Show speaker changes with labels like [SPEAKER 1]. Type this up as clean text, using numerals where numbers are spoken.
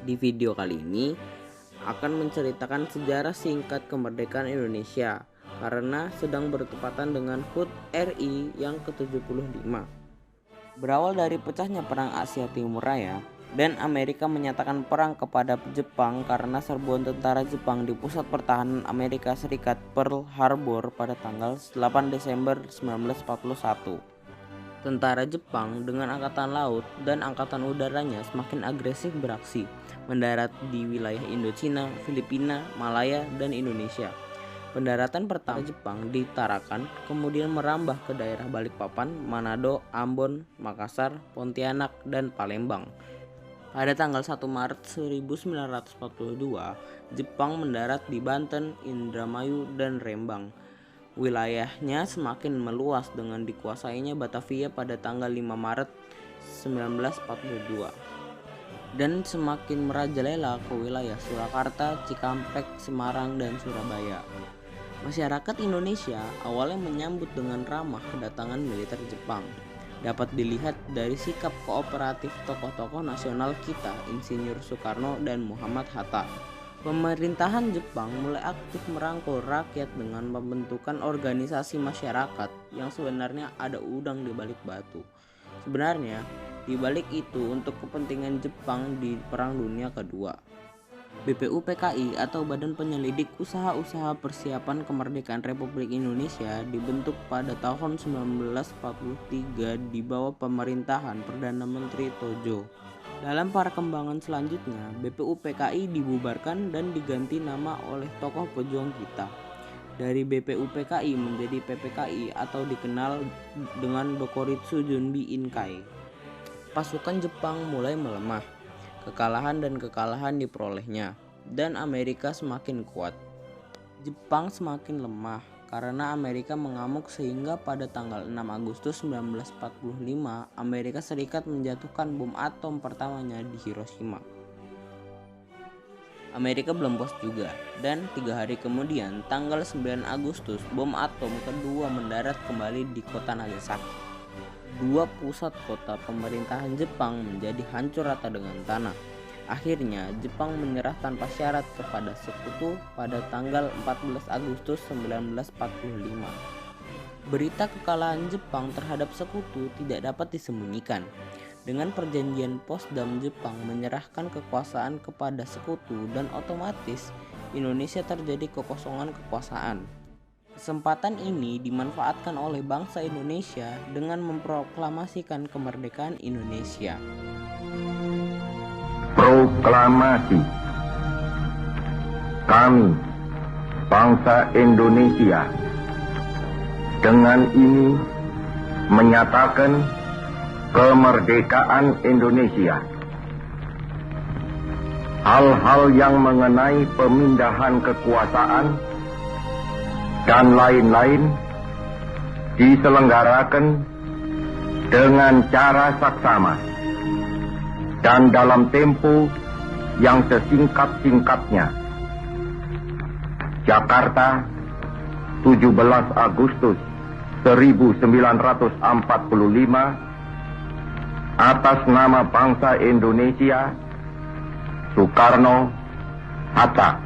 [SPEAKER 1] Di video kali ini akan menceritakan sejarah singkat kemerdekaan Indonesia karena sedang bertepatan dengan HUT RI yang ke-75. Berawal dari pecahnya Perang Asia Timur Raya dan Amerika menyatakan perang kepada Jepang karena serbuan tentara Jepang di pusat pertahanan Amerika Serikat Pearl Harbor pada tanggal 8 Desember 1941. Tentara Jepang dengan angkatan laut dan angkatan udaranya semakin agresif beraksi, mendarat di wilayah Indochina, Filipina, Malaya, dan Indonesia. Pendaratan pertama Jepang di Tarakan, kemudian merambah ke daerah Balikpapan, Manado, Ambon, Makassar, Pontianak, dan Palembang. Pada tanggal 1 Maret 1942, Jepang mendarat di Banten, Indramayu, dan Rembang. Wilayahnya semakin meluas dengan dikuasainya Batavia pada tanggal 5 Maret 1942 dan semakin merajalela ke wilayah Surakarta, Cikampek, Semarang, dan Surabaya. Masyarakat Indonesia awalnya menyambut dengan ramah kedatangan militer Jepang. Dapat dilihat dari sikap kooperatif tokoh-tokoh nasional kita, Insinyur Soekarno dan Muhammad Hatta. Pemerintahan Jepang mulai aktif merangkul rakyat dengan pembentukan organisasi masyarakat yang sebenarnya ada udang di balik batu. Sebenarnya, di balik itu untuk kepentingan Jepang di Perang Dunia Kedua. BPUPKI atau Badan Penyelidik Usaha-Usaha Persiapan Kemerdekaan Republik Indonesia dibentuk pada tahun 1943 di bawah pemerintahan Perdana Menteri Tojo. Dalam perkembangan selanjutnya, BPUPKI dibubarkan dan diganti nama oleh tokoh pejuang kita. Dari BPUPKI menjadi PPKI atau dikenal dengan Dokoritsu Junbi Inkai. Pasukan Jepang mulai melemah. Kekalahan dan kekalahan diperolehnya, dan Amerika semakin kuat. Jepang semakin lemah karena Amerika mengamuk sehingga pada tanggal 6 Agustus 1945 Amerika Serikat menjatuhkan bom atom pertamanya di Hiroshima. Amerika belum puas juga, dan 3 hari kemudian tanggal 9 Agustus bom atom kedua mendarat kembali di kota Nagasaki. Dua pusat kota pemerintahan Jepang menjadi hancur rata dengan tanah. Akhirnya Jepang menyerah tanpa syarat kepada sekutu pada tanggal 14 Agustus 1945. Berita kekalahan Jepang terhadap sekutu tidak dapat disembunyikan. Dengan perjanjian Potsdam, Jepang menyerahkan kekuasaan kepada sekutu dan otomatis Indonesia terjadi kekosongan kekuasaan. Kesempatan ini dimanfaatkan oleh bangsa Indonesia dengan memproklamasikan kemerdekaan Indonesia.
[SPEAKER 2] Proklamasi. Kami, bangsa Indonesia, dengan ini menyatakan kemerdekaan Indonesia. Hal-hal yang mengenai pemindahan kekuasaan dan lain-lain diselenggarakan dengan cara saksama dan dalam tempo yang sesingkat-singkatnya. Jakarta, 17 Agustus 1945, atas nama bangsa Indonesia, Soekarno, Hatta.